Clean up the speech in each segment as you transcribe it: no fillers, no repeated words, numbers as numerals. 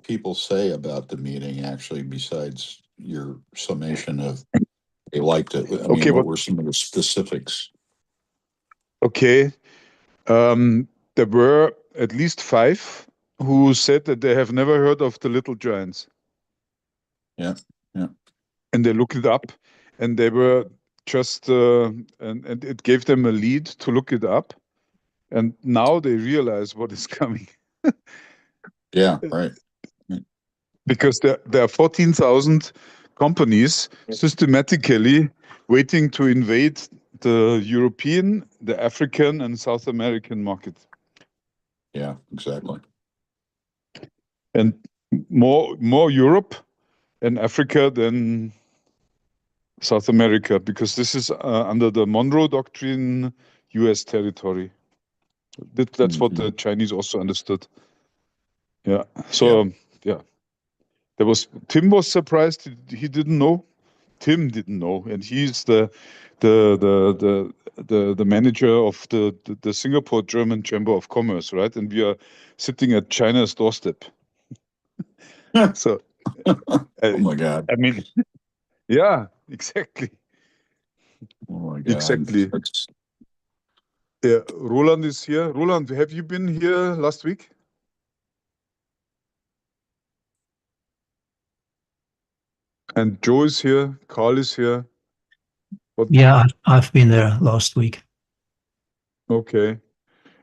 people say about the meeting, actually, besides your summation of they liked it? I mean, Okay, what but were some of the specifics? okay. There were at least 5 who said that they have never heard of the Little Giants, Yeah, yeah. and they looked it up, and they were just and it gave them a lead to look it up, and now they realize what is coming Yeah, right. because there are 14,000 companies systematically waiting to invade the European, the African, and South American market, Yeah, exactly. and more Europe and Africa than South America, because this is under the Monroe Doctrine, U.S. territory. That's what the Chinese also understood. Yeah. So yeah, there was Tim was surprised. He didn't know. Tim didn't know, and he's the manager of the Singapore German Chamber of Commerce, right? And we are sitting at China's doorstep. So, Oh my God. I mean, yeah, exactly. Oh my God. Exactly. Yeah, Roland is here. Roland, have you been here last week? And Joe is here. Carl is here. Yeah, I've been there last week. Okay.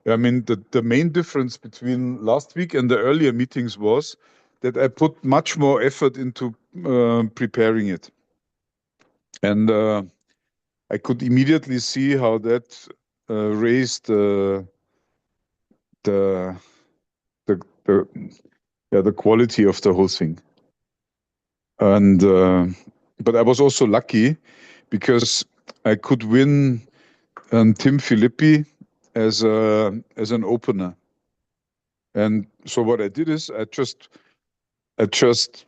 I mean, the main difference between last week and the earlier meetings was that I put much more effort into preparing it. And I could immediately see how that raised the quality of the whole thing. And but I was also lucky because I could win Tim Philippi as an opener. And so what I did is I just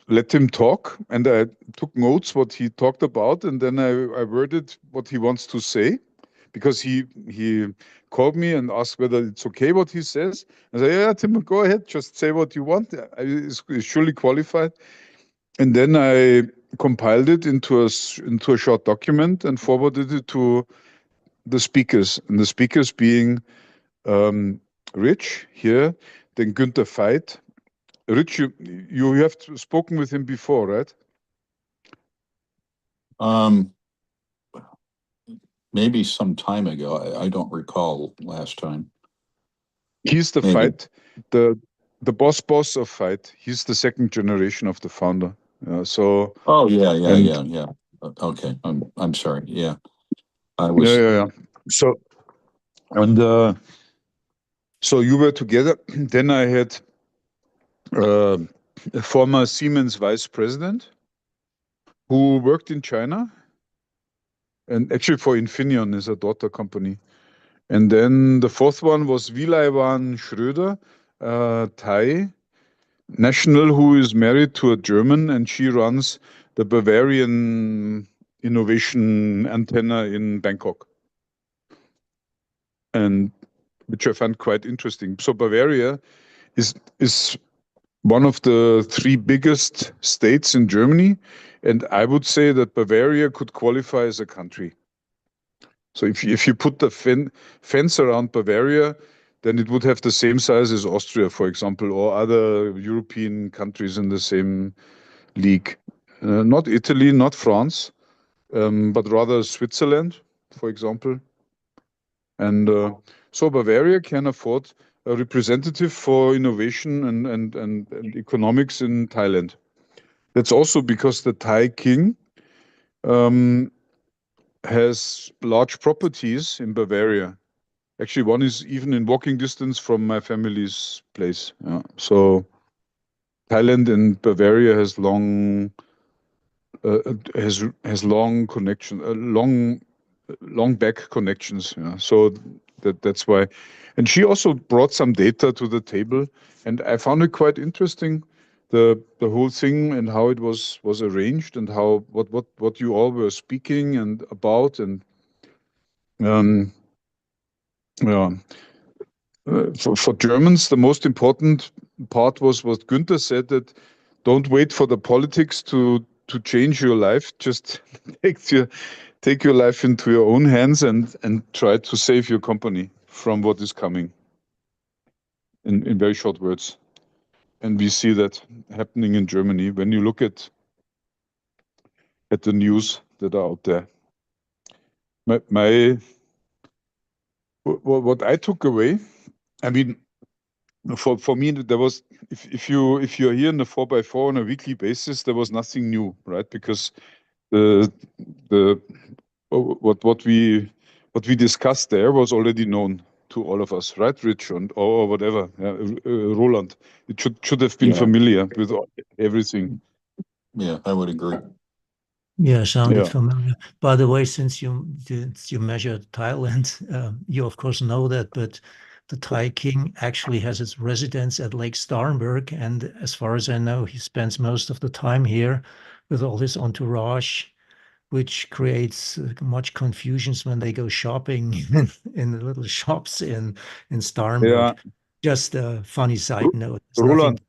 let him talk, and I took notes what he talked about, and then I worded what he wants to say, because he called me and asked whether it's okay what he says. I said, yeah, Tim, go ahead, just say what you want. He's surely qualified. And then I compiled it into a short document and forwarded it to the speakers, and the speakers being Rich here, then Günther Veit. Rich, you have spoken with him before, right? Maybe some time ago. I don't recall last time. He's the Veit, the boss of Veit. He's the second generation of the founder. So. Oh yeah. Okay, I'm sorry. Yeah, I was. Yeah. So, and so you were together. Then I had a former Siemens vice president who worked in China, and actually for Infineon is a daughter company. And then the fourth one was Wilaiwan Schröder, Thai national who is married to a German, and she runs the Bavarian innovation antenna in Bangkok, and which I found quite interesting. So Bavaria is one of the 3 biggest states in Germany, and I would say that Bavaria could qualify as a country. So if you put the fence around Bavaria, then it would have the same size as Austria, for example, or other European countries in the same league. Not Italy, not France, but rather Switzerland, for example. And so Bavaria can afford a representative for innovation and economics in Thailand. That's also because the Thai king has large properties in Bavaria. Actually, one is even in walking distance from my family's place. Yeah. So Thailand and Bavaria has long connection, long back connections. Yeah. So that's why. And she also brought some data to the table, and I found it quite interesting, the whole thing and how it was arranged, and how what you all were speaking and about, and yeah. for Germans, the most important part was what Günther said, that don't wait for the politics to change your life. Just take your life into your own hands and try to save your company from what is coming. In very short words. And we see that happening in Germany when you look at the news that are out there. What I took away, I mean, for me, there was, if you're here in the 4x4 on a weekly basis, there was nothing new, right? Because what we discussed there was already known to all of us, right, Rich, or whatever, Roland. It should have been familiar with everything. Yeah, I would agree. Yeah, sounded Yeah. familiar. By the way, since you measured Thailand, you of course know that, but the Thai king actually has his residence at Lake Starnberg, and as far as I know, he spends most of the time here with all his entourage, which creates much confusions when they go shopping in the little shops in Starnberg. Yeah. Just a funny side note. It's Roland,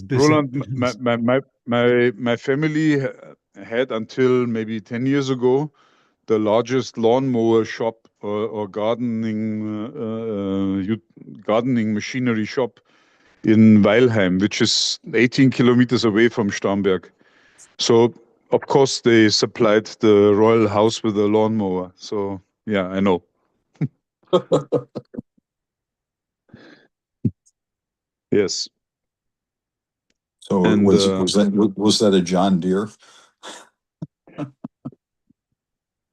business. my family had until maybe 10 years ago the largest lawnmower shop or gardening machinery shop in Weilheim, which is 18 kilometers away from Starnberg. So of course they supplied the royal house with a lawnmower. So yeah, I know. Yes. So And, was that a John Deere?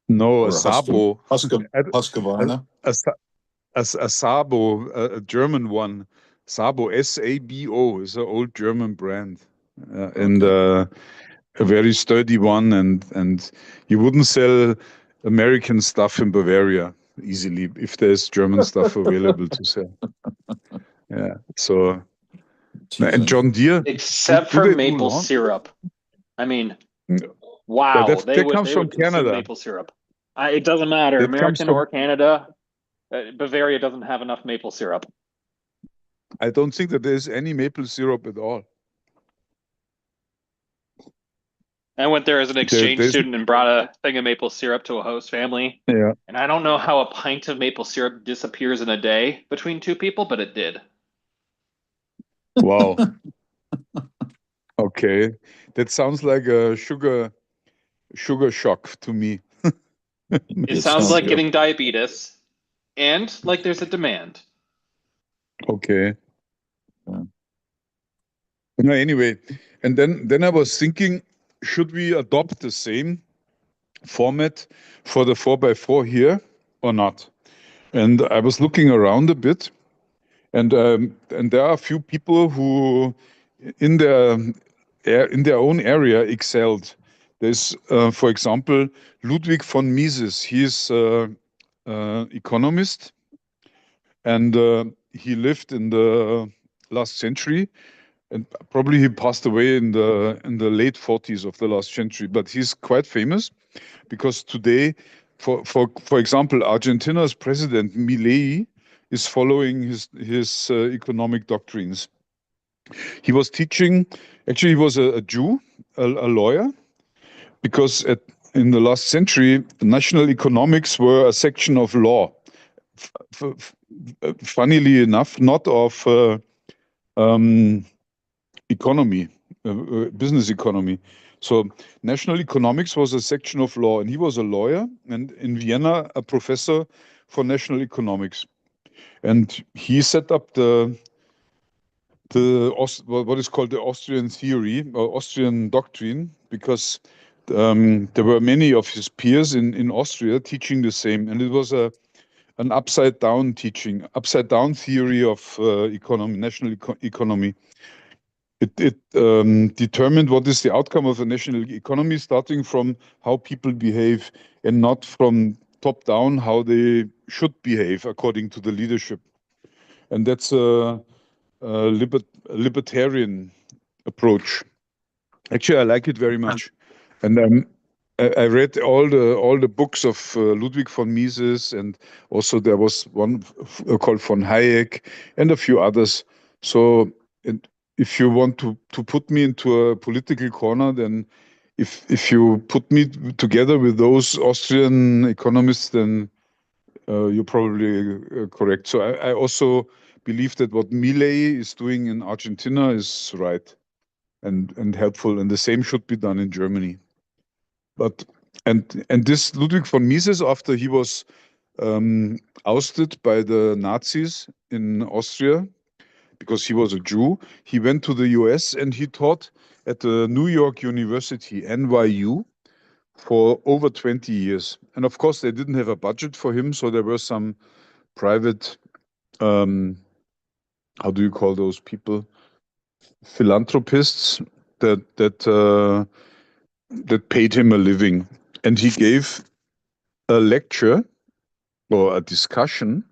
No, Or a Sabo. Husqvarna? A Sabo, a German one. Sabo, Sabo, is an old German brand. And a very sturdy one. And you wouldn't sell American stuff in Bavaria easily if there's German stuff available to sell. Yeah. So, and John Deere. Except for maple syrup. I mean, wow. That comes from Canada. Maple syrup. It doesn't matter, American or Canada. Bavaria doesn't have enough maple syrup. I don't think that there's any maple syrup at all. I went there as an exchange student and brought a thing of maple syrup to a host family. Yeah. And I don't know how a pint of maple syrup disappears in a day between two people, but it did. Wow. Okay. That sounds like a sugar shock to me. It sounds like getting diabetes and like there's a demand. Okay. No, anyway, and then I was thinking, should we adopt the same format for the 4x4 here or not? And I was looking around a bit, and there are a few people who, in their own area, excelled. There's, for example, Ludwig von Mises. He's economist, and he lived in the last century, and probably he passed away in the late 40s of the last century. But he's quite famous because today, for example, Argentina's president Milei is following his economic doctrines. He was teaching. Actually, he was a Jew, a lawyer, because in the last century, national economics were a section of law. Funnily enough, not of economy, business economy. So national economics was a section of law, and he was a lawyer, and in Vienna, a professor for national economics. And he set up what is called the Austrian theory or Austrian doctrine, because there were many of his peers in Austria teaching the same, and it was an upside down theory of economy, national economy. It determined what is the outcome of a national economy, starting from how people behave and not from top down how they should behave according to the leadership. And that's a libertarian approach. Actually, I like it very much. And I read all the books of Ludwig von Mises, and also there was one called von Hayek and a few others. So if you want to put me into a political corner, then if you put me together with those Austrian economists, then you're probably correct. So I also believe that what Milei is doing in Argentina is right and helpful, and the same should be done in Germany. But and this Ludwig von Mises, after he was ousted by the Nazis in Austria because he was a Jew, he went to the US and he taught at the New York University, NYU, for over 20 years. And of course, they didn't have a budget for him, so there were some private, how do you call those people? Philanthropists that paid him a living. And he gave a lecture or a discussion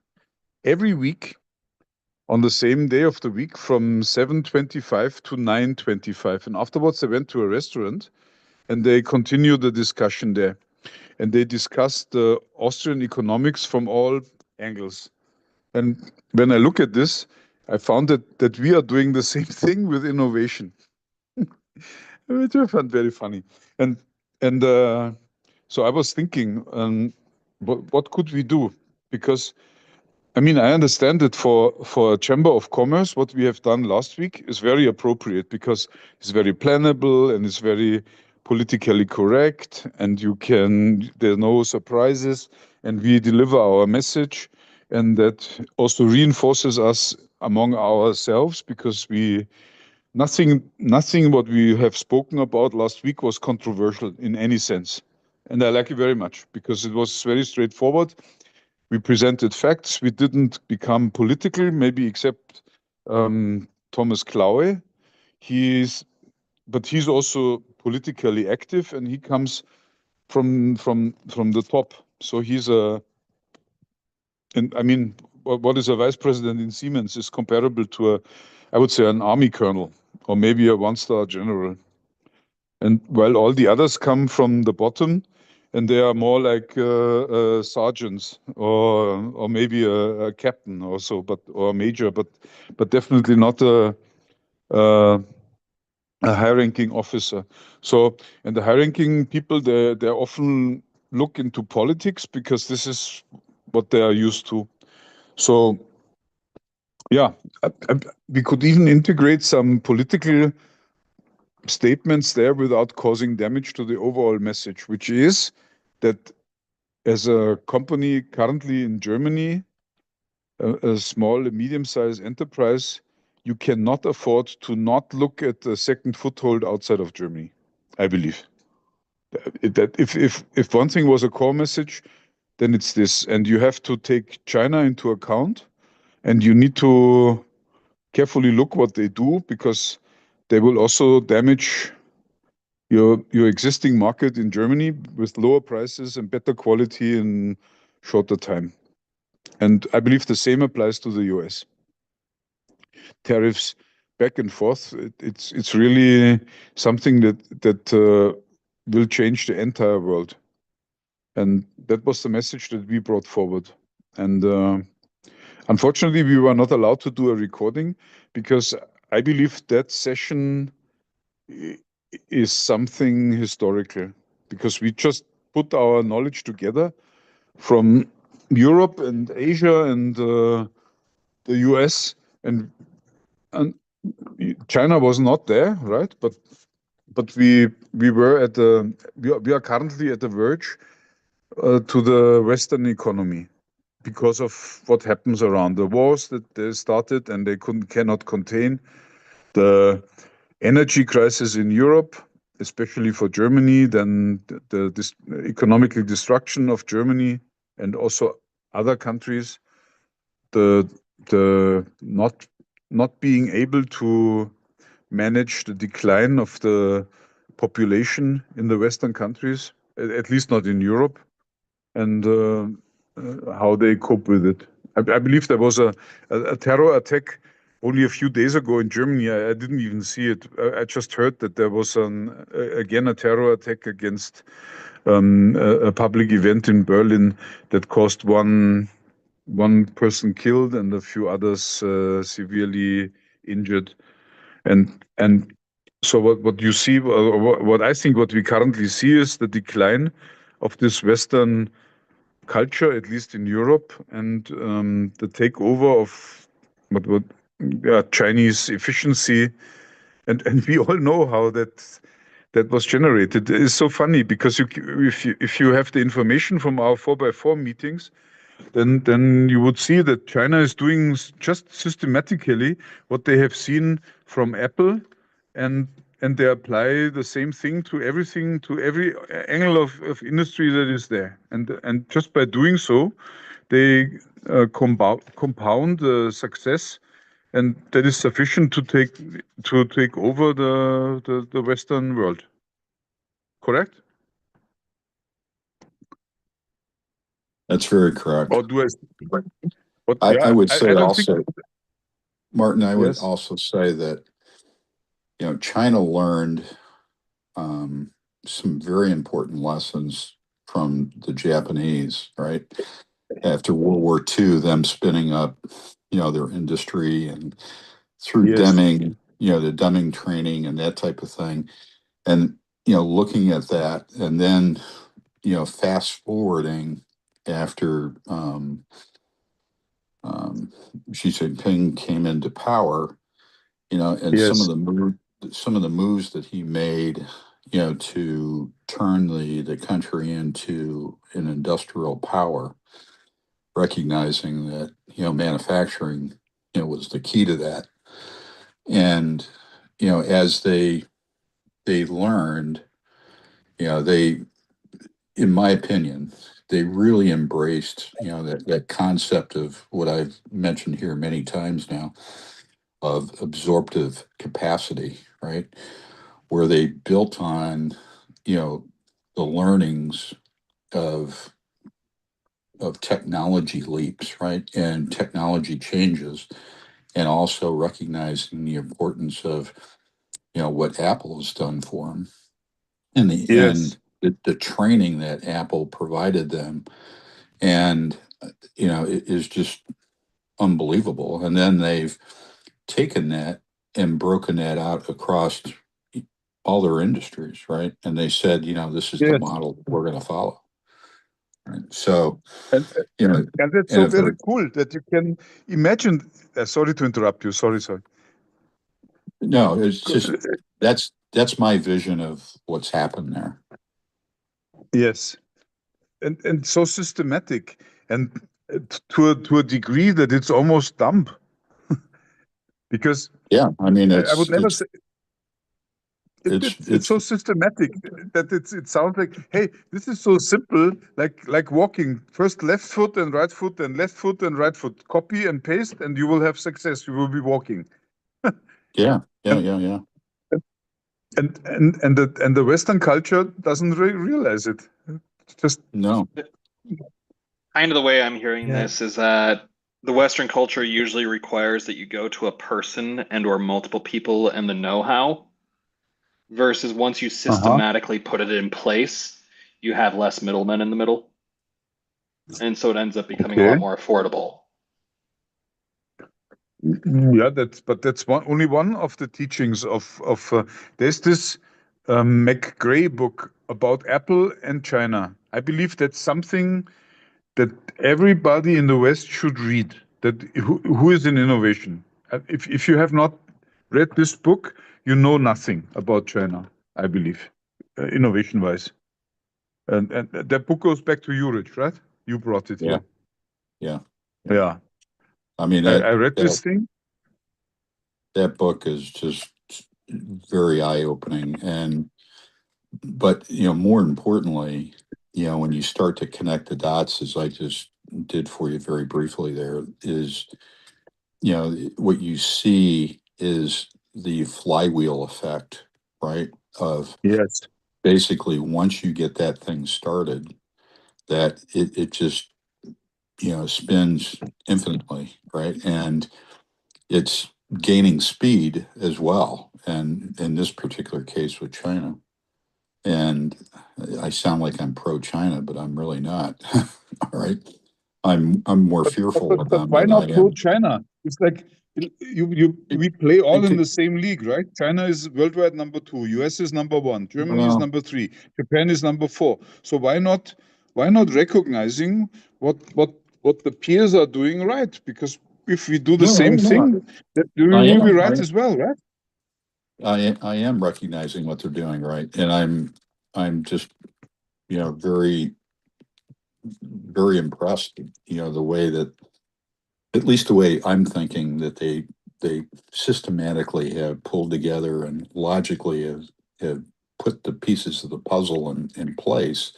every week on the same day of the week from 7:25 to 9:25. And afterwards, they went to a restaurant and they continued the discussion there. And they discussed Austrian economics from all angles. And when I look at this, I found that we are doing the same thing with innovation, which I found very funny. And so I was thinking, what could we do? Because I mean, I understand that for a Chamber of Commerce, what we have done last week is very appropriate because it's very plannable and it's very politically correct, and there are no surprises, and we deliver our message, and that also reinforces us among ourselves because nothing what we have spoken about last week was controversial in any sense. And I like it very much because it was very straightforward. We presented facts. We didn't become political, maybe except Thomas Klaue. But he's also politically active, and he comes from the top. So and I mean, what is a vice president in Siemens is comparable to I would say, an army colonel or maybe a one-star general. And while all the others come from the bottom, and they are more like sergeants or maybe a captain also, or a major, but definitely not a high-ranking officer. So, and the high-ranking people, they often look into politics because this is what they are used to. So, yeah, we could even integrate some political statements there without causing damage to the overall message, which is that as a company currently in Germany, a small and medium-sized enterprise, you cannot afford to not look at a second foothold outside of Germany, I believe. That if one thing was a core message, then it's this. And you have to take China into account, and you need to carefully look what they do because they will also damage your existing market in Germany with lower prices and better quality in shorter time. And I believe the same applies to the US. Tariffs back and forth, it's really something that will change the entire world. And that was the message that we brought forward. And unfortunately, we were not allowed to do a recording because I believe that session is something historical because we just put our knowledge together from Europe and Asia and the US, and China was not there, right? But we are currently at the verge to the Western economy because of what happens around the wars that they started and they cannot contain, the energy crisis in Europe, especially for Germany, then the economical destruction of Germany and also other countries, the not being able to manage the decline of the population in the Western countries, at least not in Europe, and how they cope with it. I believe there was a terror attack only a few days ago in Germany. I didn't even see it. I just heard that there was again a terror attack against a public event in Berlin that caused one person killed and a few others severely injured. And so what you see, what I think what we currently see is the decline of this Western culture, at least in Europe, and the takeover of what Chinese efficiency, and we all know how that was generated. It's so funny because if you have the information from our 4x4 meetings, then you would see that China is doing just systematically what they have seen from Apple, and they apply the same thing to everything, to every angle of industry that is there. And just by doing so, they compound the success, and that is sufficient to take over the Western world. Correct? That's very correct. Or do I? I would say I don't also, think. Martin, I would Yes. also say that, China learned some very important lessons from the Japanese, right? After World War II, them spinning up, their industry, and through Yes. Deming, the Deming training and that type of thing. And, looking at that, and then, fast forwarding after Xi Jinping came into power, and Yes. some of the moves that he made, to turn the country into an industrial power, recognizing that, manufacturing, was the key to that. And, as they learned, they, in my opinion, they really embraced, that concept of what I've mentioned here many times now, of absorptive capacity, right? Where they built on, the learnings of technology leaps, right? And technology changes, and also recognizing the importance of, what Apple has done for them, and Yes. the training that Apple provided them, and it is just unbelievable. And then they've taken that and broken that out across all their industries, right? And they said, this is the Yes. model we're going to follow. Right. So, And and that's so very cool that you can imagine. Sorry to interrupt you. Sorry. No, it's just that's my vision of what's happened there. Yes, and so systematic, and to a degree that it's almost dumb. Because yeah, I mean, I would never say it's so it's systematic that it sounds like, hey, this is so simple, like walking. First left foot and right foot, and left foot and right foot. Copy and paste, and you will have success. You will be walking. yeah. And the Western culture doesn't realize it. Just No. Kind of the way I'm hearing Yeah. this is that the Western culture usually requires that you go to a person and or multiple people and the know-how, versus once you systematically put it in place, you have less middlemen in the middle. And so it ends up becoming a lot more affordable. Yeah, that's only one of the teachings of there's this McGray book about Apple and China. I believe that's something that everybody in the West should read. That who is in innovation. If you have not read this book, you know nothing about China. I believe, innovation wise. And that book goes back to you, Rich, right? You brought it here. Yeah. I mean, I read this thing. That book is just very eye-opening, but more importantly, when you start to connect the dots, as I just did for you very briefly, there is, what you see is the flywheel effect, right? Of Yes. basically, once you get that thing started, that it just, spins infinitely, right? And it's gaining speed as well. And in this particular case with China. And I sound like I'm pro-China, but I'm really not. All right. I'm more fearful of But them why than I not am. pro-China? It's like we play all in the same league, right? China is worldwide number 2, US is number 1, Germany is Well, number 3, Japan is number 4. So why not recognizing what the peers are doing right? Because if we do the no, same I'm thing, not. that we I will be am. right as well, right? I am recognizing what they're doing right, and I'm just very very impressed. The way that, at least the way I'm thinking, that they systematically have pulled together and logically have put the pieces of the puzzle in place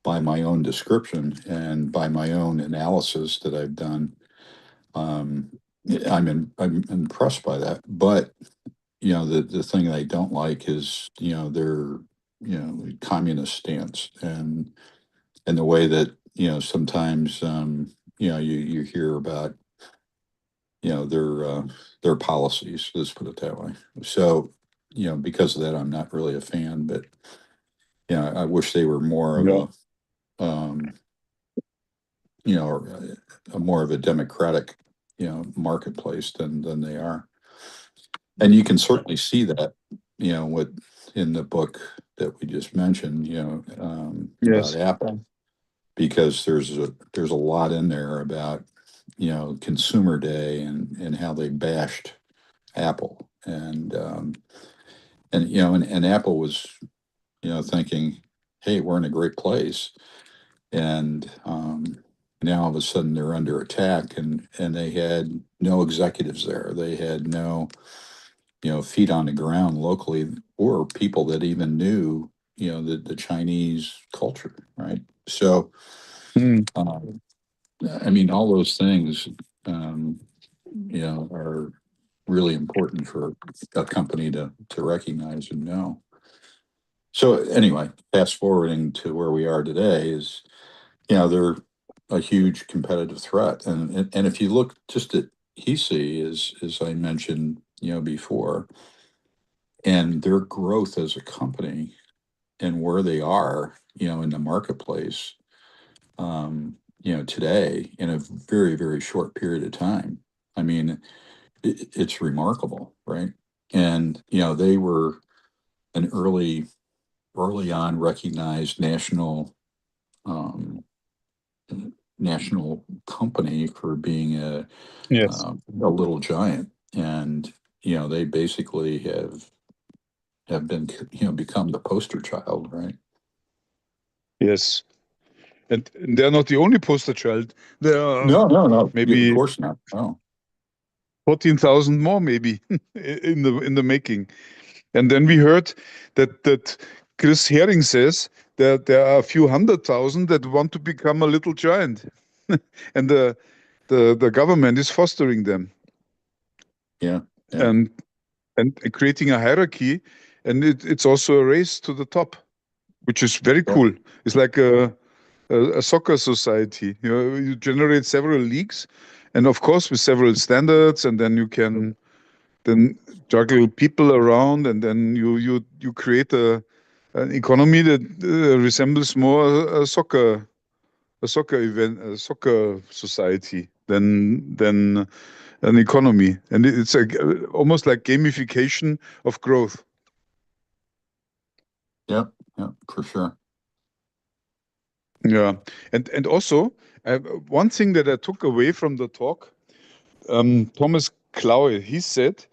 by my own description and by my own analysis that I've done. Um, I'm impressed by that, but the thing that I don't like is their communist stance and the way that sometimes you hear about their policies. Let's put it that way. So because of that, I'm not really a fan. But I wish they were more of Yeah. a more of a democratic marketplace than they are. And you can certainly see that, with in the book that we just mentioned, about Yes. Apple, because there's a lot in there about, Consumer Day and how they bashed Apple. And Apple was, thinking, hey, we're in a great place. And now all of a sudden they're under attack, and they had no executives there. They had no feet on the ground locally, or people that even knew, the Chinese culture, right? So, Mm. I mean, all those things, are really important for a company to recognize and know. So anyway, fast forwarding to where we are today is, they're a huge competitive threat, and if you look just at Hisi, as I mentioned, before, and their growth as a company and where they are, in the marketplace, today in a very, very short period of time. I mean, it's remarkable, right? And, they were an early on recognized um, national company for being Yes. a little giant. And, they basically have been, become the poster child, right? Yes. And they're not the only poster child. There are No. Of maybe course not. Oh, 14,000 more, maybe in the making. And then we heard that Chris Herring says that there are a few 100,000 that want to become a little giant, and the government is fostering them yeah. and creating a hierarchy, and it's also a race to the top, which is very Yeah. cool. It's like a soccer society. You generate several leagues, and of course with several standards, and then you can then juggle people around, and then you create an economy that resembles more a soccer event, a soccer society than an economy, and it's almost like gamification of growth. Yeah, for sure. Yeah, and also one thing that I took away from the talk, Thomas Klaue, he said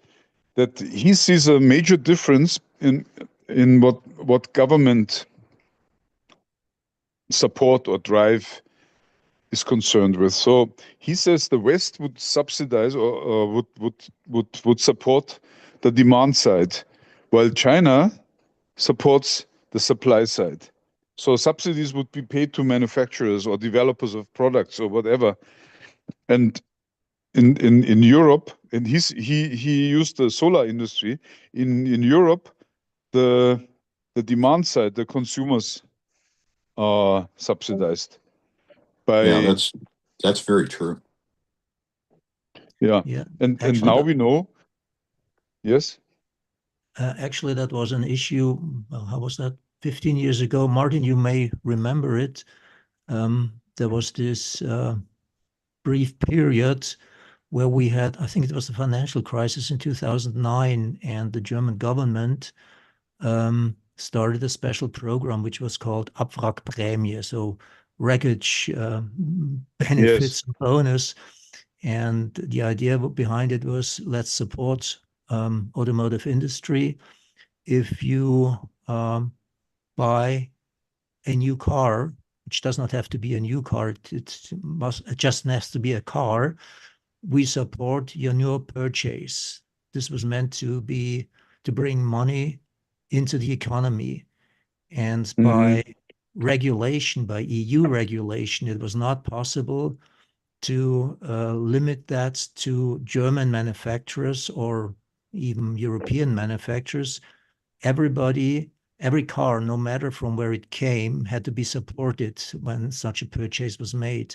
that he sees a major difference in what government support or drive is concerned with. So he says the West would subsidize or would support the demand side, while China supports the supply side. So subsidies would be paid to manufacturers or developers of products or whatever. And in Europe, and he used the solar industry. In Europe, the demand side, the consumers are subsidized Yeah, by that's very true. yeah. Yeah, And now actually, we know, yes. Actually, that was an issue. How was that? 15 years ago. Martin, you may remember it. There was this brief period where we had, I think it was the financial crisis in 2009, and the German government started a special program which was called Abwrackprämie, so wreckage benefits and bonus. And the idea behind it was, let's support automotive industry. If you buy a new car, which does not have to be a new car, it just has to be a car, we support your new purchase. This was meant to bring money into the economy. And by regulation, by EU regulation, it was not possible to limit that to German manufacturers or even European manufacturers. Every car, no matter from where it came, had to be supported when such a purchase was made.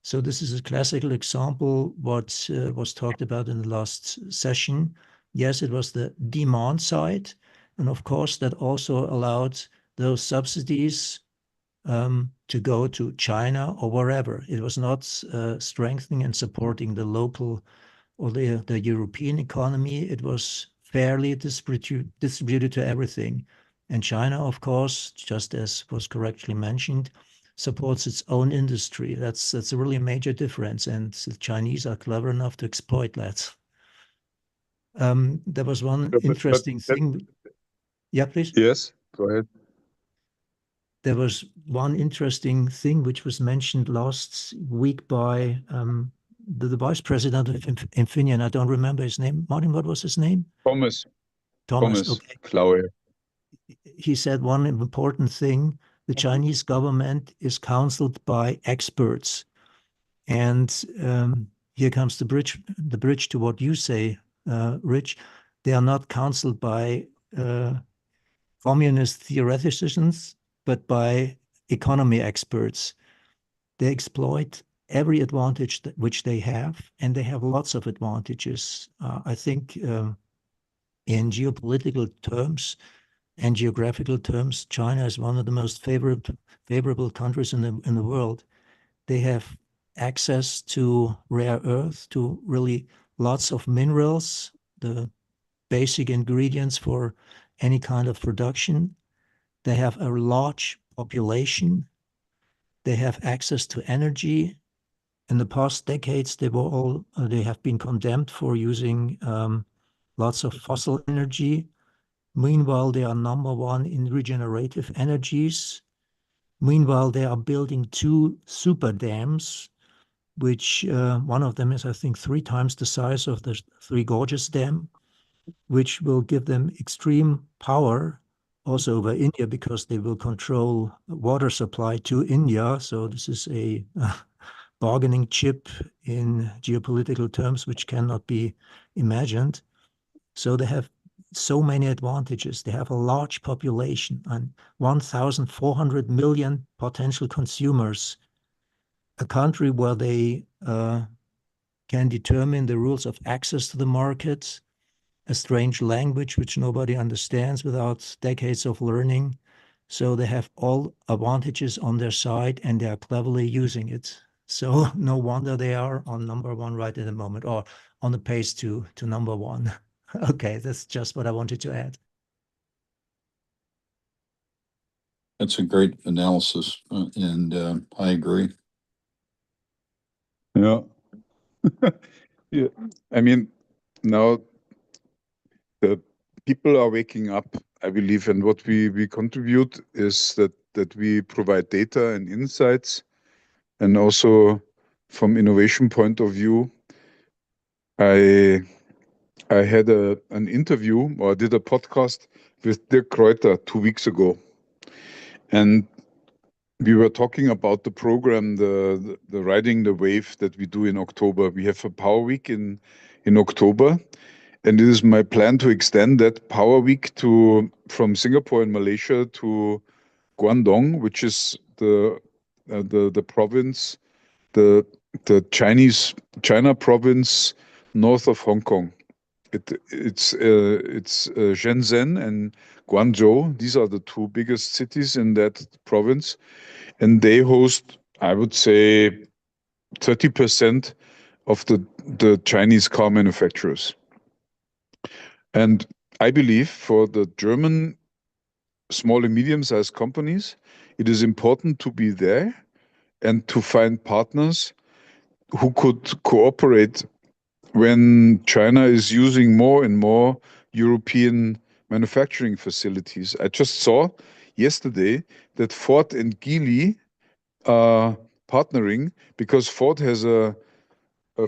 So this is a classical example what was talked about in the last session. Yes, it was the demand side. And of course, that also allowed those subsidies to go to China or wherever. It was not strengthening and supporting the local or the European economy. It was fairly distributed to everything. And China, of course, just as was correctly mentioned, supports its own industry. That's a really major difference. And the Chinese are clever enough to exploit that. There was one interesting thing. Yeah, please. Yes, go ahead. There was one interesting thing which was mentioned last week by the vice president of Infineon. I don't remember his name. Martin, what was his name? Thomas. Okay. Klaue. He said one important thing: the Chinese government is counseled by experts. And here comes the bridge to what you say, Rich. They are not counseled by communist theoreticians, but by economy experts. They exploit every advantage which they have, and they have lots of advantages. I think in geopolitical terms and geographical terms, China is one of the most favorable countries in the world. They have access to rare earth, to really lots of minerals, the basic ingredients for any kind of production. They have a large population. They have access to energy. In the past decades, they have been condemned for using lots of fossil energy. Meanwhile, they are number one in regenerative energies. Meanwhile, they are building 2 super dams, which one of them is, I think, 3 times the size of the Three Gorges Dam, which will give them extreme power also over India, because they will control water supply to India. So this is a bargaining chip in geopolitical terms, which cannot be imagined. So they have so many advantages. They have a large population and 1,400 million potential consumers, a country where they can determine the rules of access to the markets, a strange language which nobody understands without decades of learning. So they have all advantages on their side, and they are cleverly using it. So no wonder they are on number one right at the moment, or on the pace to number one. Okay, that's just what I wanted to add. That's a great analysis, and I agree. Yeah. Yeah. I mean, now the people are waking up, I believe, and what we contribute is that we provide data and insights, and also from innovation point of view, I had an interview, or did a podcast with Dirk Kräuter 2 weeks ago, and we were talking about the program, the Riding the Wave that we do in October. We have a Power Week in October, and it is my plan to extend that Power Week from Singapore and Malaysia to Guangdong, which is the province, the China province north of Hong Kong. It's Shenzhen and Guangzhou. These are the two biggest cities in that province, and they host, I would say, 30% of the Chinese car manufacturers. And I believe for the German small and medium-sized companies, it is important to be there and to find partners who could cooperate when China is using more and more European manufacturing facilities. I just saw yesterday that Ford and Geely are partnering because Ford has a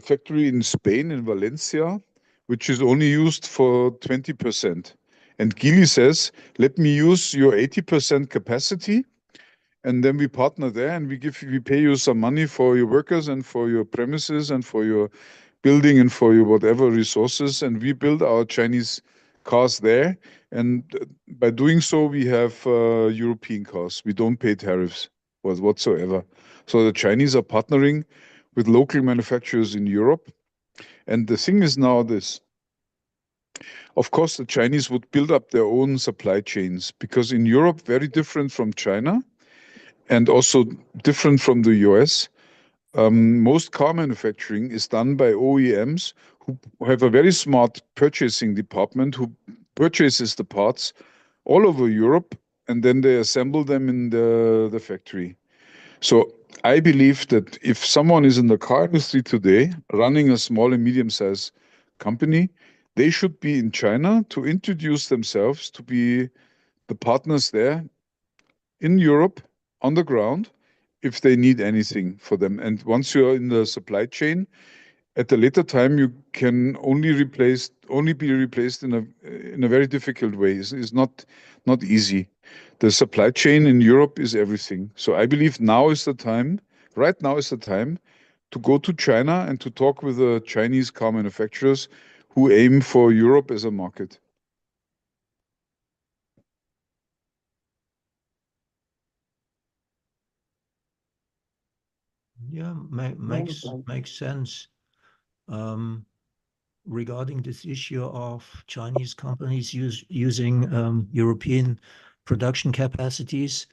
factory in Spain, in Valencia, which is only used for 20%. And Geely says, let me use your 80% capacity, and then we partner there and we pay you some money for your workers and for your premises and for your building and for your whatever resources, and we build our Chinese cars there. And by doing so, we have European cars. We don't pay tariffs whatsoever. So the Chinese are partnering with local manufacturers in Europe. And the thing is now this. Of course, the Chinese would build up their own supply chains because in Europe, very different from China and also different from the US, most car manufacturing is done by OEMs who have a very smart purchasing department who purchases the parts all over Europe, and then they assemble them in the factory. So I believe that if someone is in the car industry today running a small and medium-sized company, they should be in China to introduce themselves to be the partners there in Europe on the ground if they need anything for them. And once you're in the supply chain, at a later time you can only be replaced in a very difficult way. It's not easy. The supply chain in Europe is everything. So I believe now is the time, right now is the time to go to China and to talk with the Chinese car manufacturers who aim for Europe as a market. Yeah, makes sense. Regarding this issue of Chinese companies using European production capacities,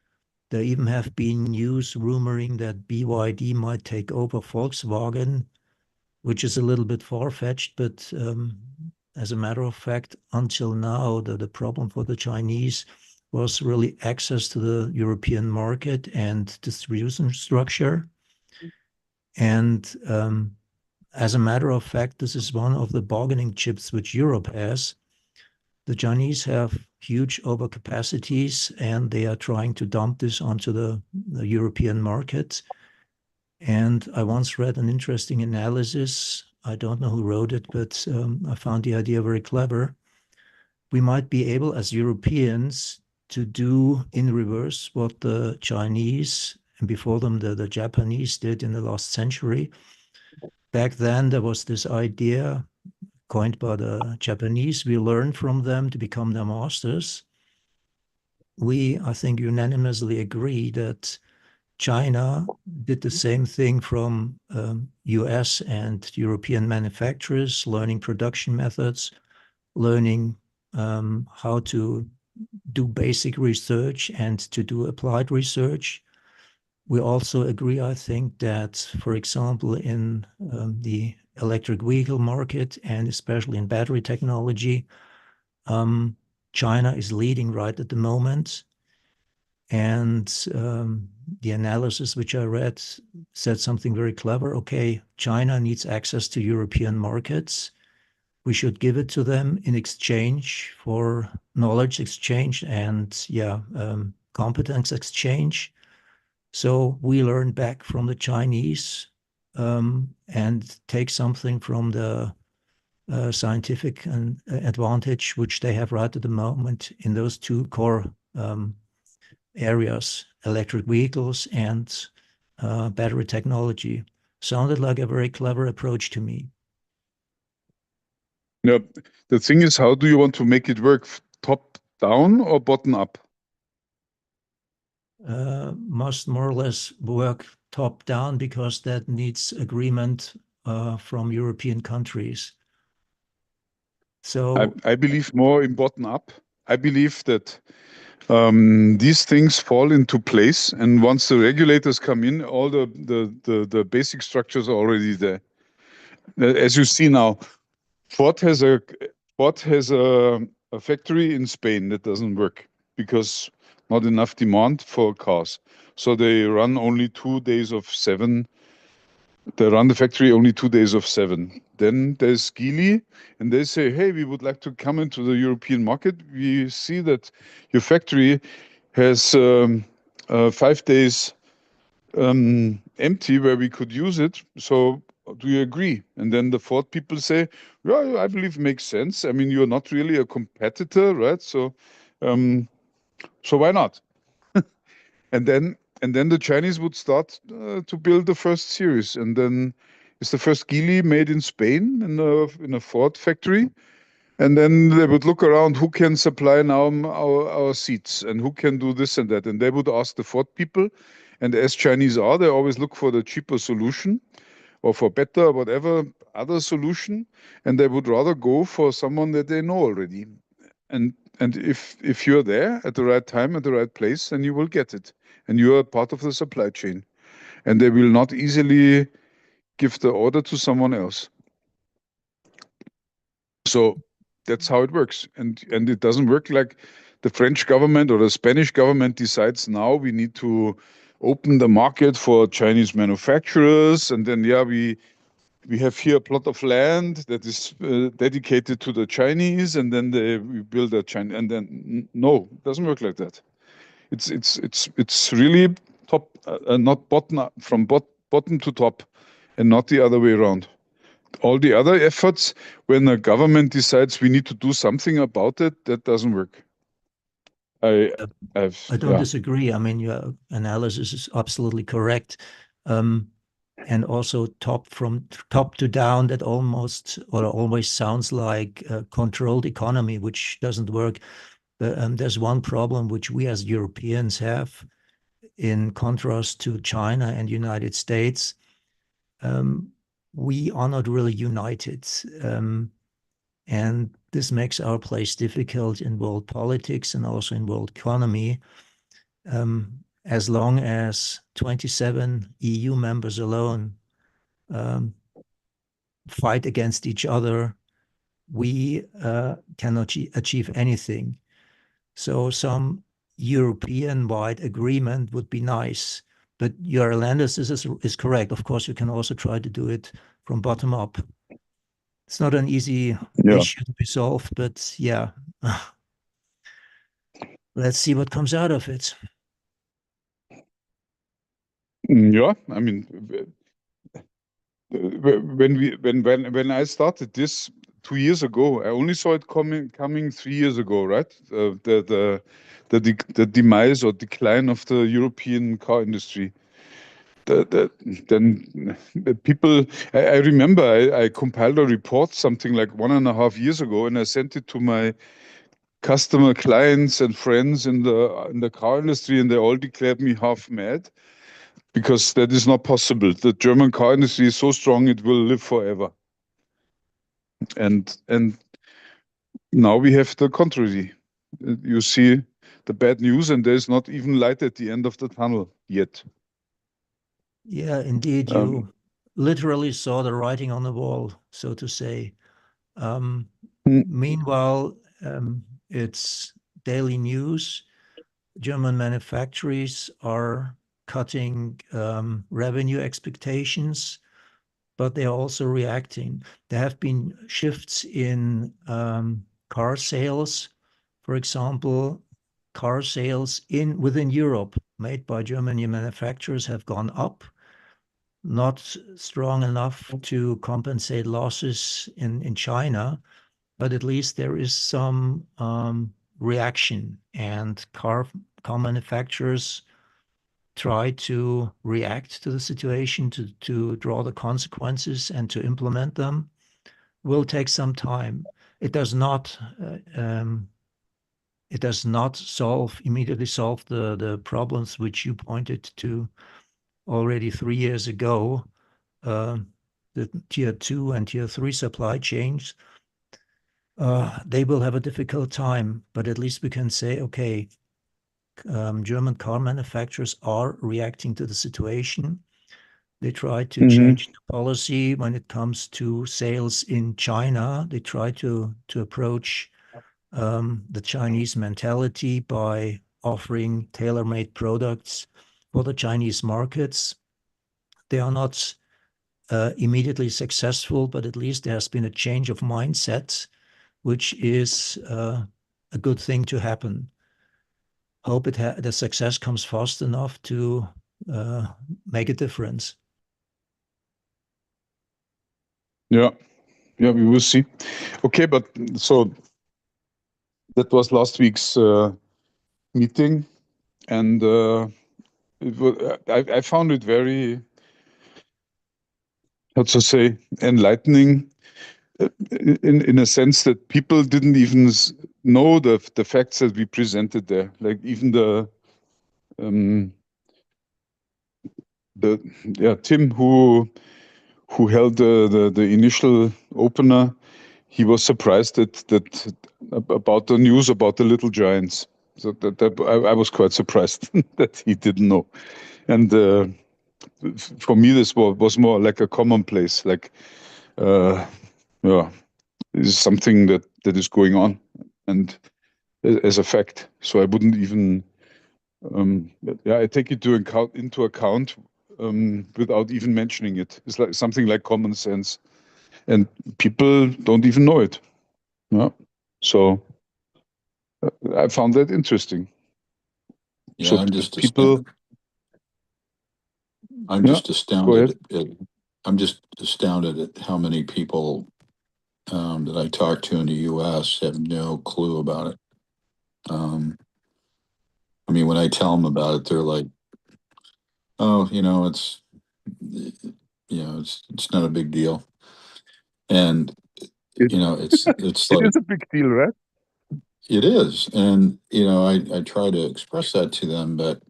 there even have been news rumoring that BYD might take over Volkswagen, which is a little bit far-fetched, but as a matter of fact, until now, the problem for the Chinese was really access to the European market and distribution structure. And as a matter of fact, this is one of the bargaining chips which Europe has. The Chinese have huge overcapacities, and they are trying to dump this onto the European market. And I once read an interesting analysis. I don't know who wrote it, but I found the idea very clever. We might be able, as Europeans, to do in reverse what the Chinese and before them the Japanese did in the last century. Back then, there was this idea coined by the Japanese. We learned from them to become their masters. We, I think, unanimously agree that China did the same thing from US and European manufacturers, learning production methods, learning how to do basic research and to do applied research. We also agree, I think, that, for example, in the electric vehicle market and especially in battery technology, China is leading right at the moment. And the analysis which I read said something very clever. Okay, China needs access to European markets. We should give it to them in exchange for knowledge exchange and competence exchange. So we learn back from the Chinese and take something from the scientific advantage which they have right at the moment in those two core areas, electric vehicles and battery technology. Sounded like a very clever approach to me. Yeah, the thing is, how do you want to make it work? Top down or bottom up? Must more or less work top down because that needs agreement from European countries. So I believe more in bottom up. I believe that these things fall into place, and once the regulators come in, all the basic structures are already there. As you see now, Ford has a factory in Spain that doesn't work because not enough demand for cars. So they run only 2 days of 7. They run the factory only 2 days of 7. Then there's Geely, and they say, hey, we would like to come into the European market. We see that your factory has 5 days empty where we could use it. So do you agree? And then the Ford people say, yeah, I believe it makes sense. I mean, you're not really a competitor, right? So why not? And then the Chinese would start to build the first series, and then it's the first Geely made in Spain in a Ford factory. And then they would look around who can supply now our seats and who can do this and that. And they would ask the Ford people. And as Chinese are, they always look for the cheaper solution or for better, whatever other solution. And they would rather go for someone that they know already. And if you're there at the right time, at the right place, then you will get it. And you are part of the supply chain. And they will not easily give the order to someone else. So that's how it works. And it doesn't work like the French government or the Spanish government decides now we need to open the market for Chinese manufacturers. And then, yeah, we have here a plot of land that is dedicated to the Chinese, and then we build a China. And then, no, it doesn't work like that. It's really top, not bottom up, from bottom to top, and not the other way around. All the other efforts, when a government decides we need to do something about it, that doesn't work. I don't disagree. I mean, your analysis is absolutely correct. And also from top to down, that almost or always sounds like a controlled economy, which doesn't work. There's one problem which we as Europeans have in contrast to China and United States. We are not really united. And this makes our place difficult in world politics and also in world economy. As long as 27 EU members alone fight against each other, we cannot achieve anything. So some European-wide agreement would be nice. But your analysis is correct. Of course, you can also try to do it from bottom up. It's not an easy issue to be solved, but yeah, let's see what comes out of it. Yeah, I mean, when I started this 2 years ago, I only saw it coming 3 years ago, right? The demise or decline of the European car industry. Then the people, I remember I compiled a report something like 1.5 years ago, and I sent it to my customer clients and friends in the car industry, and they all declared me half mad because that is not possible. The German car industry is so strong it will live forever. And now we have the contrary. You see the bad news, and there's not even light at the end of the tunnel yet. Yeah, indeed. You literally saw the writing on the wall, so to say. Meanwhile, it's daily news. German manufacturers are cutting revenue expectations, but they are also reacting. There have been shifts in car sales. For example, car sales within Europe made by German manufacturers have gone up, not strong enough to compensate losses in China, but at least there is some reaction, and car manufacturers try to react to the situation, to draw the consequences and to implement them. Will take some time. It does not immediately solve the problems which you pointed to already 3 years ago, the tier 2 and tier 3 supply chains. they will have a difficult time, but at least we can say, okay, German car manufacturers are reacting to the situation. They try to change the policy when it comes to sales in China. They try to approach the Chinese mentality by offering tailor-made products for the Chinese markets. They are not immediately successful, but at least there has been a change of mindset, which is a good thing to happen. Hope the success comes fast enough to make a difference. Yeah, yeah, we will see. Okay, but so that was last week's meeting, and I found it very, how to say, enlightening, in a sense that people didn't even know the facts that we presented there. Like even the Tim who held the initial opener, he was surprised that about the news about the Little Giants. So that I was quite surprised that he didn't know. And for me, this was more like a commonplace, like yeah, this is something that is going on, and as a fact. So I wouldn't even I take it into account without even mentioning it. It's like something like common sense, and people don't even know it. Yeah, so I found that interesting. Yeah, So I'm just people, I'm yeah, just astounded I'm just astounded at how many people that I talk to in the U.S. have no clue about it. I mean, when I tell them about it, they're like, "Oh, it's not a big deal." And it, it's it like is a big deal, right? it is, and I try to express that to them, but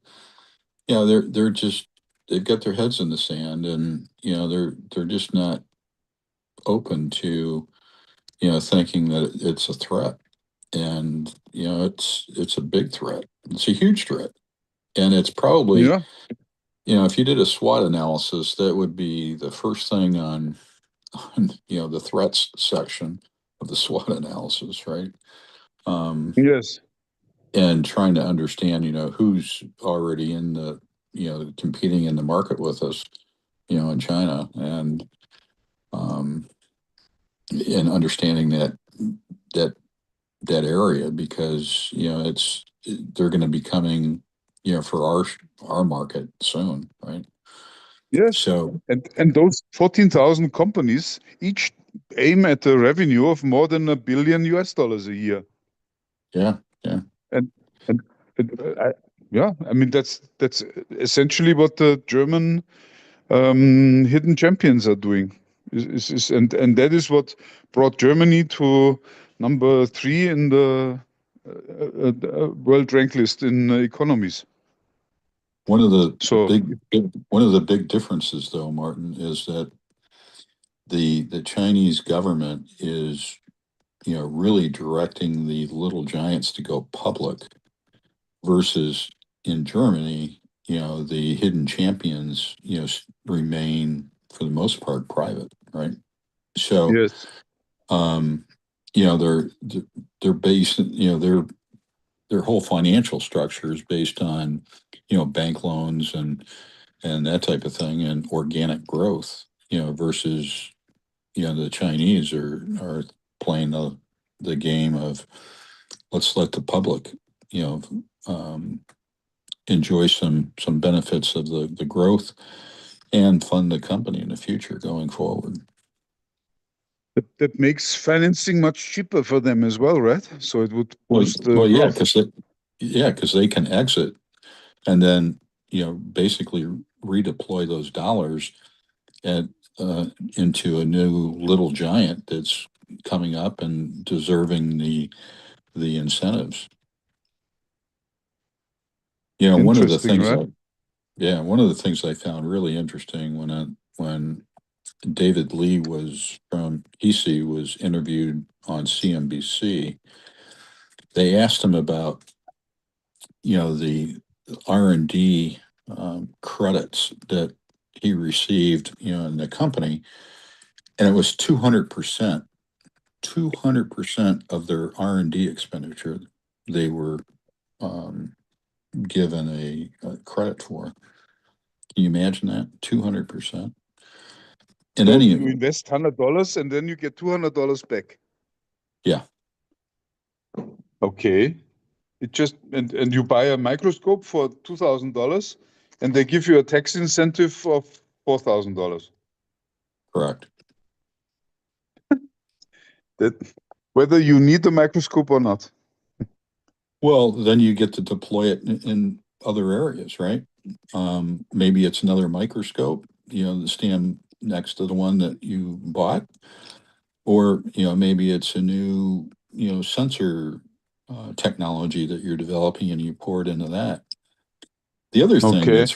they're just they've got their heads in the sand, and they're just not open to thinking that it's a threat. And it's a big threat. It's a huge threat, and it's probably Yeah, if you did a SWOT analysis, that would be the first thing on the threats section of the SWOT analysis, right? yes, And trying to understand who's already in the competing in the market with us in China, um, and understanding that that area, because they're going to be coming for our market soon, right? yes. So And those 14,000 companies each aim at a revenue of more than $1 billion a year. yeah, yeah, And and yeah, I mean that's essentially what the German hidden champions are doing. And that is what brought Germany to number 3 in the world rank list in economies. one of the So big differences, though, Martin, is that the Chinese government is really directing the little giants to go public, versus in Germany, the hidden champions, remain for the most part private, right? So, yes, um, they're based, their whole financial structure is based on, bank loans and that type of thing, and organic growth, versus, the Chinese are playing the game of, let's let the public, you know, um, enjoy some benefits of the growth and fund the company in the future going forward. that makes financing much cheaper for them as well, right? So it would boost the Well, growth. because they can exit and then basically redeploy those dollars at into a new little giant that's coming up and deserving the incentives. One of the Interesting, things right? one of the things I found really interesting when David Lee was from EC was interviewed on CNBC. They asked him about, the R&D credits that he received, in the company, and it was 200%. 200% of their R&D expenditure they were given a credit for. Can you imagine that? 200%. In So any you invest $100 and then you get $200 back. Yeah. Okay. It just and you buy a microscope for $2,000 and they give you a tax incentive of $4,000. Correct. That whether you need the microscope or not. Well, then you get to deploy it in other areas, right? Maybe it's another microscope, to stand next to the one that you bought, or maybe it's a new sensor technology that you're developing and you pour it into that. The other thing Okay.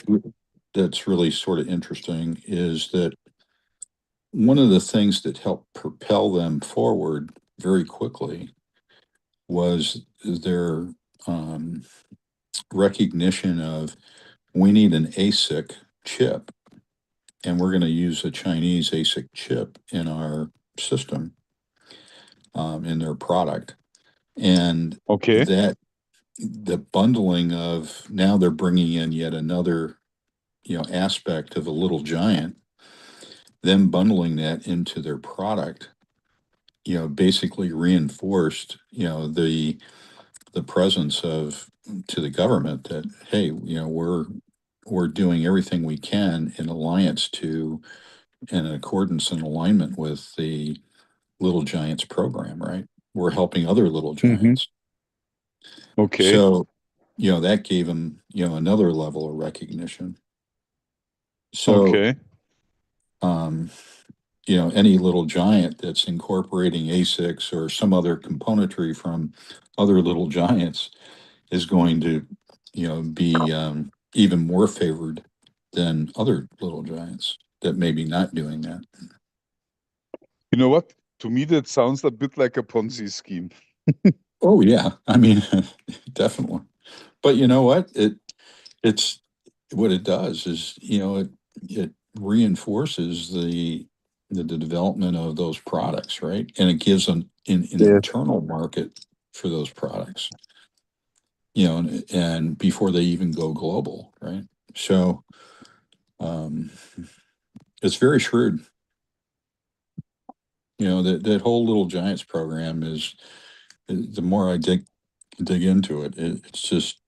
that's really sort of interesting is that one of the things that helped propel them forward very quickly was their recognition of, we need an ASIC chip, and we're going to use a Chinese ASIC chip in our system, in their product. And Okay. that the bundling of, now they're bringing in yet another aspect of a Little Giant, them bundling that into their product, basically reinforced the presence of, to the government, that, hey, we're doing everything we can in alliance to, in accordance and alignment with the Little Giants program, right? We're helping other Little Giants. Okay. So, that gave them, another level of recognition. So, Okay. Any Little Giant that's incorporating ASICs or some other componentry from other Little Giants is going to, be even more favored than other Little Giants that may be not doing that. You know what? To me, that sounds a bit like a Ponzi scheme. Oh yeah, I mean, definitely. But you know what? It's what it does is, it reinforces the development of those products, right? And it gives them an internal market for those products, and before they even go global, right? So, it's very shrewd. That whole Little Giants program is, the more I dig into it, it's just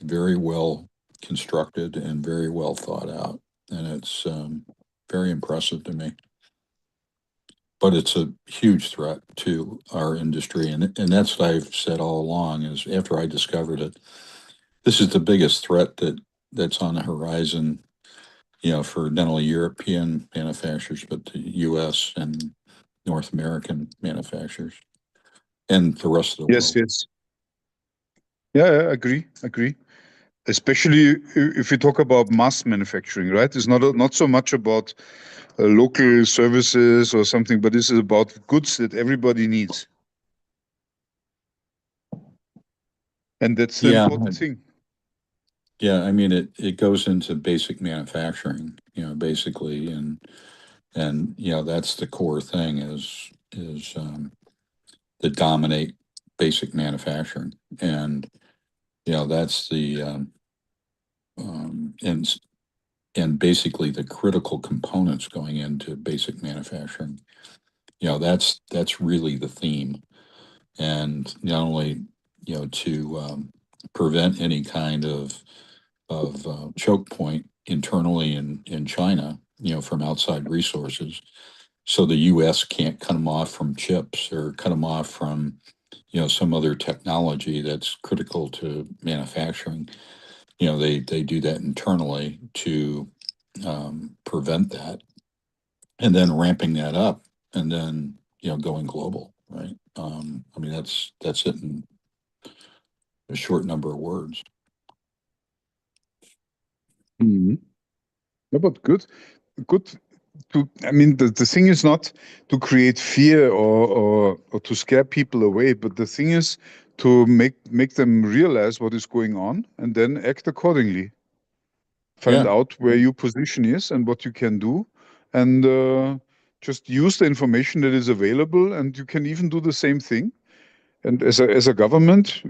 very well constructed and very well thought out, and it's very impressive to me. But it's a huge threat to our industry, and that's what I've said all along. Is after I discovered it, this is the biggest threat that's on the horizon. For not only European manufacturers, but the U.S. and North American manufacturers, and the rest of the world. Yes. Yeah, agree. Especially if you talk about mass manufacturing, right? It's not so much about local services or something, but this is about goods that everybody needs. And that's the important thing. Yeah, I mean, it goes into basic manufacturing, basically, and that's the core thing is to dominate basic manufacturing, and that's the and basically the critical components going into basic manufacturing. That's really the theme, and not only to prevent any kind of choke point internally in China, from outside resources, so the U.S. can't cut them off from chips or cut them off from some other technology that's critical to manufacturing. They do that internally to prevent that, and then ramping that up, and then going global, right? I mean, that's it in a short number of words. Mm-hmm. Yeah, but good. I mean, the thing is not to create fear or to scare people away, but the thing is to make them realize what is going on and then act accordingly. Find Yeah. out where your position is and what you can do, and just use the information that is available. And you can even do the same thing. And as a government,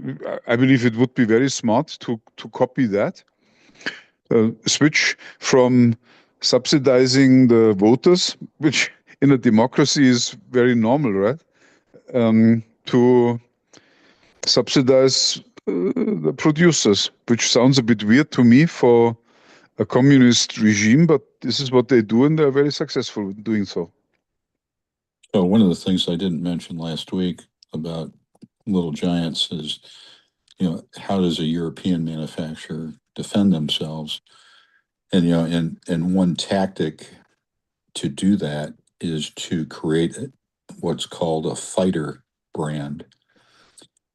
I believe it would be very smart to copy that. Switch from subsidizing the voters, which in a democracy is very normal, right? To subsidize the producers, which sounds a bit weird to me for a communist regime, but this is what they do, and they're very successful in doing so. So one of the things I didn't mention last week about Little Giants is, how does a European manufacturer defend themselves? And, and one tactic to do that is to create what's called a fighter brand.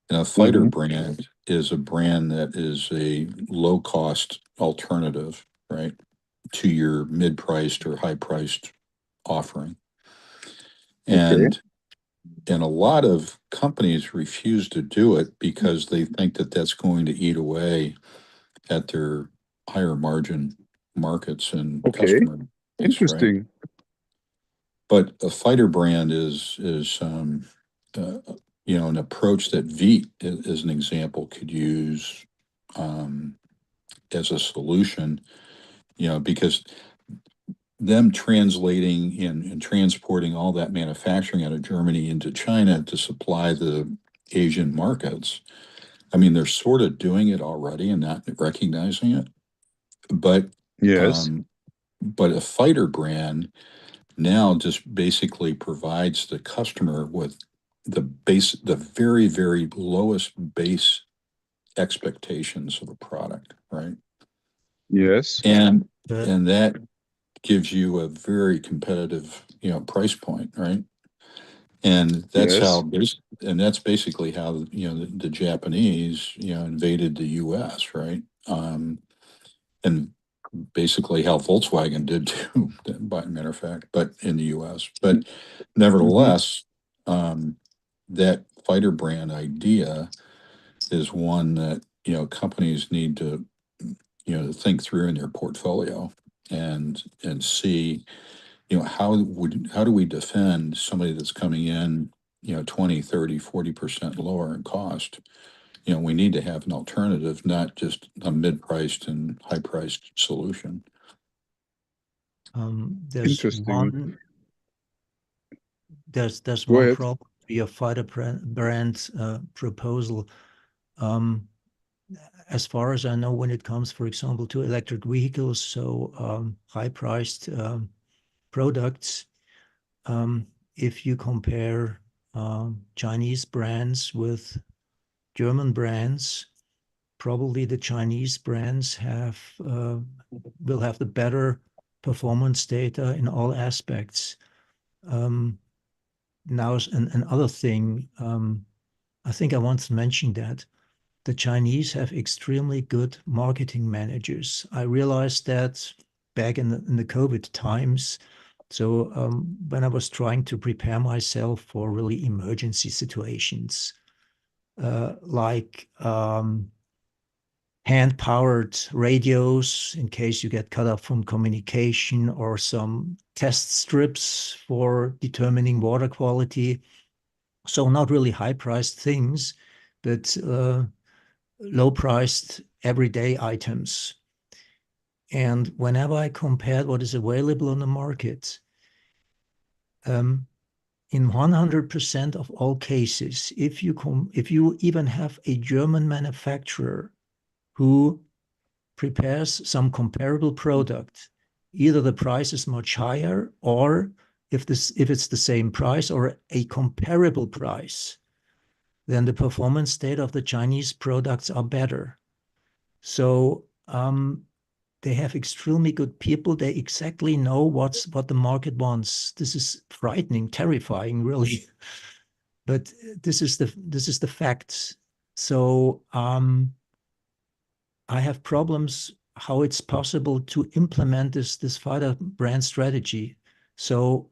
And a fighter brand is a brand that is a low-cost alternative, right, to your mid-priced or high-priced offering. And a lot of companies refuse to do it because they think that that's going to eat away at their higher margin markets and customer base, Interesting. right? But a fighter brand is an approach that Veet, as an example, could use as a solution, because them translating and transporting all that manufacturing out of Germany into China to supply the Asian markets. I mean, they're sort of doing it already and not recognizing it. But Yes. But a fighter brand now just basically provides the customer with the very, very lowest base expectations of a product, right? Yes. And But that gives you a very competitive, price point, right? And that's Yes. that's basically how, the Japanese, invaded the US, right? And basically how Volkswagen did too, by matter of fact, but in the US. But nevertheless, that fighter brand idea is one that, companies need to, think through in their portfolio and see, how do we defend somebody that's coming in, 20, 30, 40% lower in cost? We need to have an alternative, not just a mid-priced and high-priced solution. there's Interesting. there's Go one ahead. problem with your fighter brand proposal. As far as I know, when it comes, for example, to electric vehicles, so high-priced products, if you compare Chinese brands with German brands, probably the Chinese brands will have the better performance data in all aspects. Now, another thing, I think I once mentioned that the Chinese have extremely good marketing managers. I realized that back in the COVID times. So when I was trying to prepare myself for really emergency situations, like hand-powered radios in case you get cut off from communication, or some test strips for determining water quality. So not really high-priced things, but low-priced everyday items. And whenever I compared what is available on the market, in 100% of all cases, if you even have a German manufacturer who prepares some comparable product, either the price is much higher, or if it's the same price or a comparable price, then the performance data of the Chinese products are better. So they have extremely good people. They exactly know what the market wants. This is frightening, terrifying, really. But this is the facts. So I have problems how it's possible to implement this fighter brand strategy. So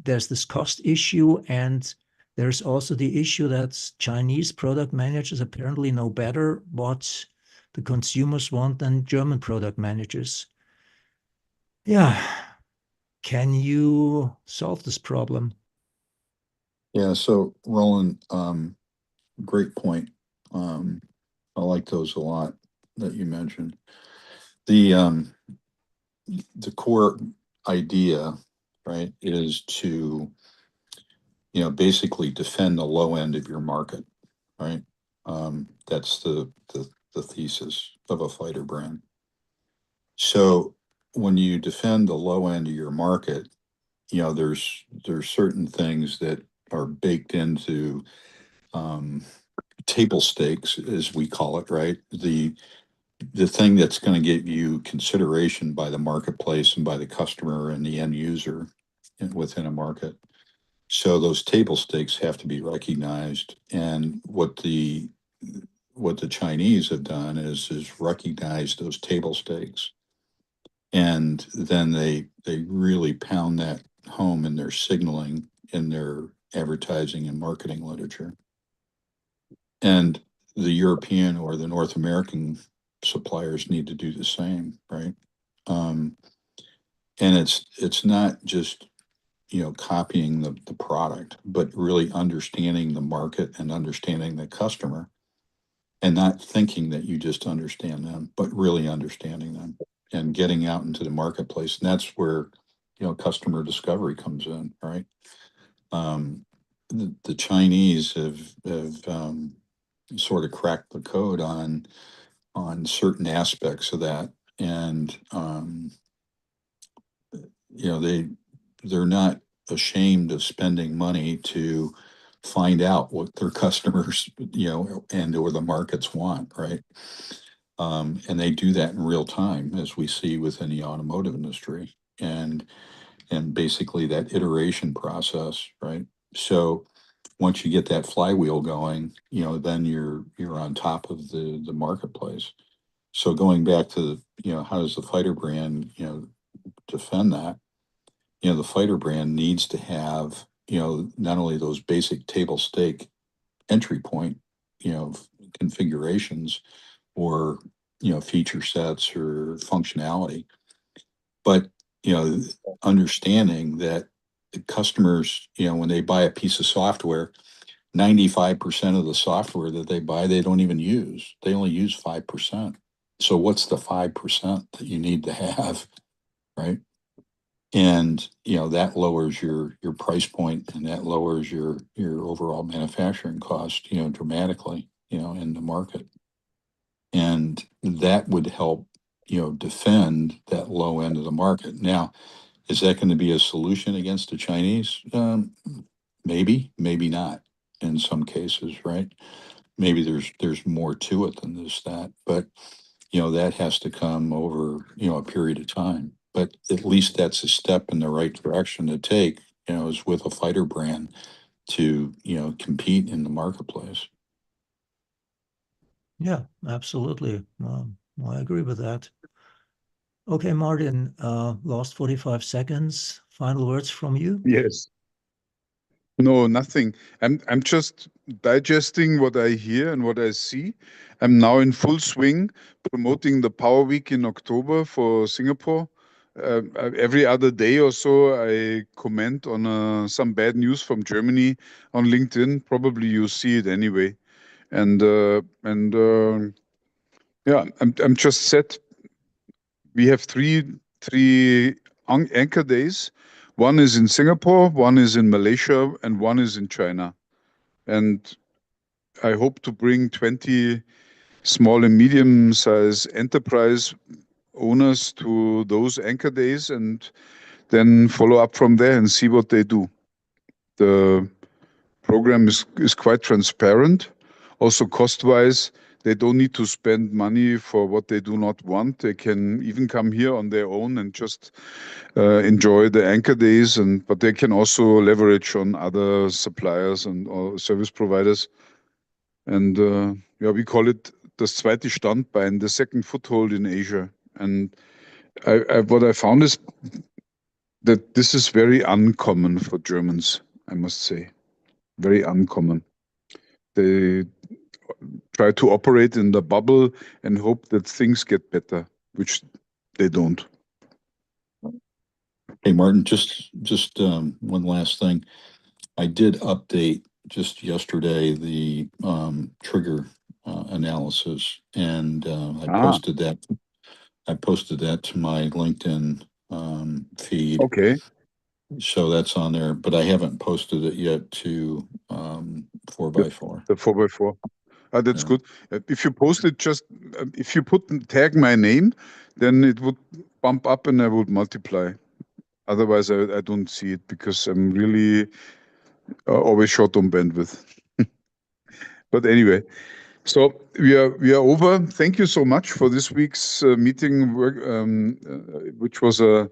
there's this cost issue, and there's also the issue that Chinese product managers apparently know better what the consumers want than German product managers. Yeah. Can you solve this problem? Yeah, so Roland, great point. I like those a lot that you mentioned. The core idea, right, is to, basically defend the low end of your market, right? That's the thesis of a fighter brand. So when you defend the low end of your market, there's certain things that are baked into table stakes, as we call it, right? The thing that's going to get you consideration by the marketplace and by the customer and the end user within a market. So those table stakes have to be recognized. And what the Chinese have done is recognize those table stakes, and then they really pound that home in their signaling, in their advertising and marketing literature. And the European or the North American suppliers need to do the same, right? And it's not just copying the product, but really understanding the market and understanding the customer, and not thinking that you just understand them, but really understanding them and getting out into the marketplace. And that's where customer discovery comes in, right? The Chinese have sort of cracked the code on certain aspects of that, and they're not ashamed of spending money to find out what their customers and or the markets want, right? And they do that in real time, as we see within the automotive industry, and basically that iteration process, right? So once you get that flywheel going, then you're on top of the marketplace. So going back to how does the fighter brand defend that? The fighter brand needs to have not only those basic table stake entry point configurations or feature sets or functionality, but understanding that the customers, when they buy a piece of software, 95% of the software that they buy, they don't even use. They only use 5%. So what's the 5% that you need to have, right? And that lowers your price point, and that lowers your overall manufacturing cost dramatically in the market. And that would help defend that low end of the market. Now, is that going to be a solution against the Chinese? Maybe, maybe not in some cases, right? Maybe there's more to it than this, that, but that has to come over a period of time. But at least that's a step in the right direction to take, is with a fighter brand to compete in the marketplace. Yeah, absolutely. I agree with that. Okay, Martin, last 45 seconds. Final words from you? Yes. No, nothing. I'm just digesting what I hear and what I see. I'm now in full swing promoting the Power Week in October for Singapore. Every other day or so, I comment on some bad news from Germany on LinkedIn. Probably you see it anyway. And yeah, I'm just set. We have three anchor days. One is in Singapore, one is in Malaysia, and one is in China. And I hope to bring 20 small and medium-sized enterprise owners to those anchor days, and then follow up from there and see what they do. The program is quite transparent. Also cost-wise, they don't need to spend money for what they do not want. They can even come here on their own and just enjoy the anchor days, but they can also leverage on other suppliers and or service providers. And yeah, we call it das zweite Standbein, the second foothold in Asia. And what I found is that this is very uncommon for Germans, I must say. Very uncommon. They try to operate in the bubble and hope that things get better, which they don't. Hey, Martin, just one last thing. I did update just yesterday the trigger analysis, and I posted that. I posted that to my LinkedIn feed. Okay. So that's on there, but I haven't posted it yet to 4x4. The 4x4. That's Yeah. good. If you post it, just if you tag my name, then it would bump up and I would multiply. Otherwise, I don't see it because I'm really always short on bandwidth. But anyway, so we are over. Thank you so much for this week's meeting, which was a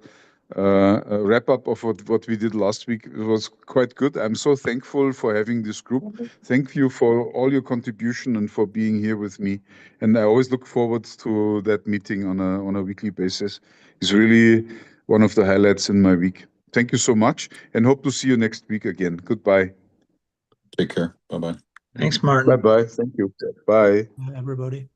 wrap up of what we did last week. It was quite good. I'm so thankful for having this group. Thank you for all your contribution and for being here with me. And I always look forward to that meeting on a weekly basis. It's really one of the highlights in my week. Thank you so much and hope to see you next week again. Goodbye. Take care. Bye-bye. Thanks, Martin. Bye-bye. Thank you. Bye. Everybody.